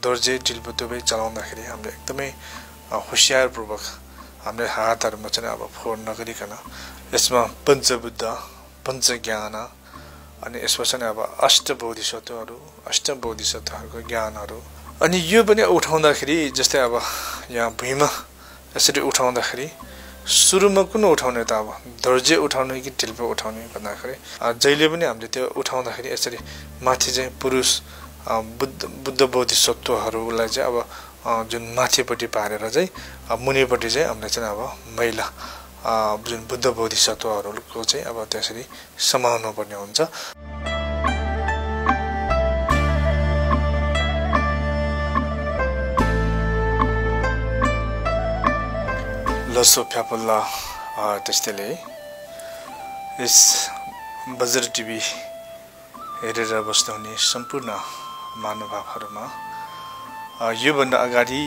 दोर्जे ढिल्बो दुवै चलाउँदाखेरि हामीले एकदमै होशियारपूर्वक हामीले हातहरुमा चाहिँ अब फोहोर नगरिकन यसमा पञ्चबुद्ध पञ्चज्ञान अनि यसमा चाहिँ अब अष्टबोधिसत्वहरूको ज्ञानहरू अनि यो पनि उठाउँदाखेरि जस्तै अब यहाँ भुइँमा यसरी उठाउँदाखेरि सुरुमा कुन उठाउने त अब दोर्जे उठाउने कि ढिल्बो उठाउने भन्दाखेरि जहिले पनि हामीले त्यो उठाउँदाखेरि यसरी माथि चाहिँ पुरुष बुद्ध बोधिसत्वहरूलाई चाहिँ अब जुन माथिपट्टि पारेर चाहिँ मुनिपट्टि चाहिँ हामीले चाहिँ अब महिला जुन बुद्ध बोधिसत्वहरूको चाहिँ अब त्यसरी समाउनु पर्ने हुन्छ लसो फ्यापल्ला त्यस्तैले यस बजार टिभी हेरेर बस्नुहुने सम्पूर्ण महानुभावहरुमा योभन्दा अगाडि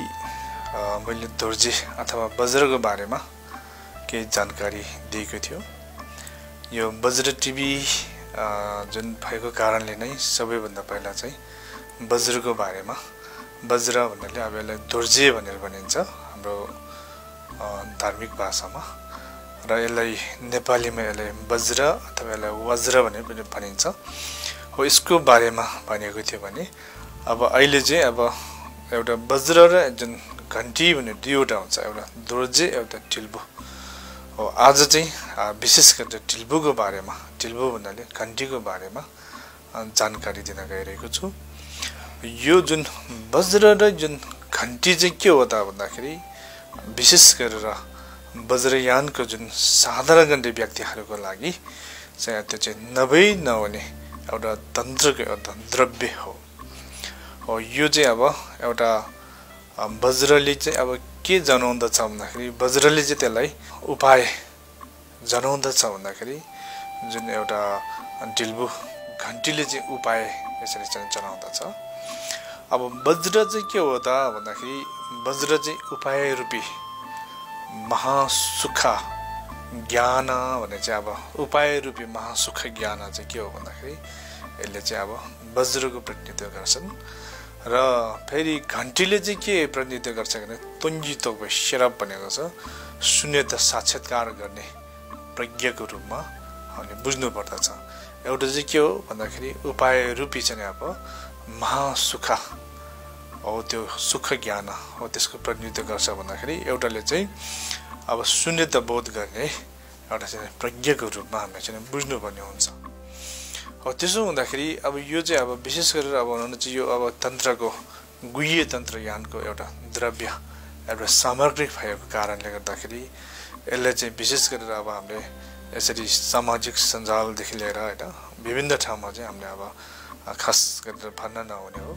मैले दोर्जे अथवा वज्रको बारेमा केही जानकारी दिएको थियो यो बजार टिभी जुन भएको कारणले नै सबैभन्दा पहिला चाहिँ वज्रको बारेमा वज्र भन्नाले अब यसलाई दोर्जे भनेर भनिन्छ हाम्रो धार्मिक भाषामा र यसलाई नेपालीमा यसलाई वज्र अथवा यसलाई वज्र भनेर पनि भनिन्छ हो यसको बारेमा भनेको थियो भने अब अहिले चाहिँ अब एउटा वज्र र जुन घण्टी भन्ने दुईवटा हुन्छ एउटा दोर्जे एउटा ढिल्बो हो आज चाहिँ विशेष गरेर ढिल्बोको बारेमा ढिल्बो भन्नाले घण्टीको बारेमा जानकारी दिन गइरहेको छु यो जुन वज्र र जुन घण्टी चाहिँ के हो त भन्दाखेरि विशेष गरेर वज्रयानको जुन साधारण गण्य व्यक्तिहरूको लागि चाहिँ त्यो चाहिँ नहुने एउटा तन्त्रको एउटा द्रव्य हो यो चाहिँ अब एउटा वज्रले चाहिँ अब के जनाउँदछ भन्दाखेरि वज्रले चाहिँ त्यसलाई उपाय जनाउँदछ भन्दाखेरि जुन एउटा ढिल्बो घण्टीले चाहिँ उपाय यसरी चाहिँ जनाउँदछ अब वज्र चाहिँ के हो त भन्दाखेरि वज्र चाहिँ उपाय रूपी महासुख ज्ञान भने चाहिँ अब उपाय रूपी महासुख ज्ञान चाहिँ के हो भन्दाखेरि यसले चाहिँ अब वज्रको प्रतिनिधित्व गर्छन् र फेरि घण्टीले चाहिँ के प्रतिनिधित्व गर्छ भने तुञ्जितो शेरब भनेको छ शून्यता साक्षात्कार गर्ने प्रज्ञाको रूपमा हामीले बुझ्नु पर्दछ एउटा चाहिँ के हो भन्दाखेरि उपाय रूपी चाहिँ अब महासुख हो त्यो सुख ज्ञान हो त्यसको प्रतिनिधित्व गर्छ भन्दाखेरि एउटाले चाहिँ अब शून्यता बोध गर्ने एउटा चाहिँ प्रज्ञाको रूपमा हामीले चाहिँ बुझ्नुपर्ने हुन्छ हो त्यसो हुँदाखेरि अब यो चाहिँ अब विशेष गरेर अब हुन चाहिँ यो अब तन्त्रको गुह्य तन्त्रज्ञानको एउटा द्रव्य एउटा सामग्री भएको कारणले गर्दाखेरि यसले चाहिँ विशेष गरेर अब हामीले यसरी सामाजिक सञ्जालदेखि लिएर हैन विभिन्न ठाउँमा चाहिँ हामीले अब खास गरेर भन्न नहुने हो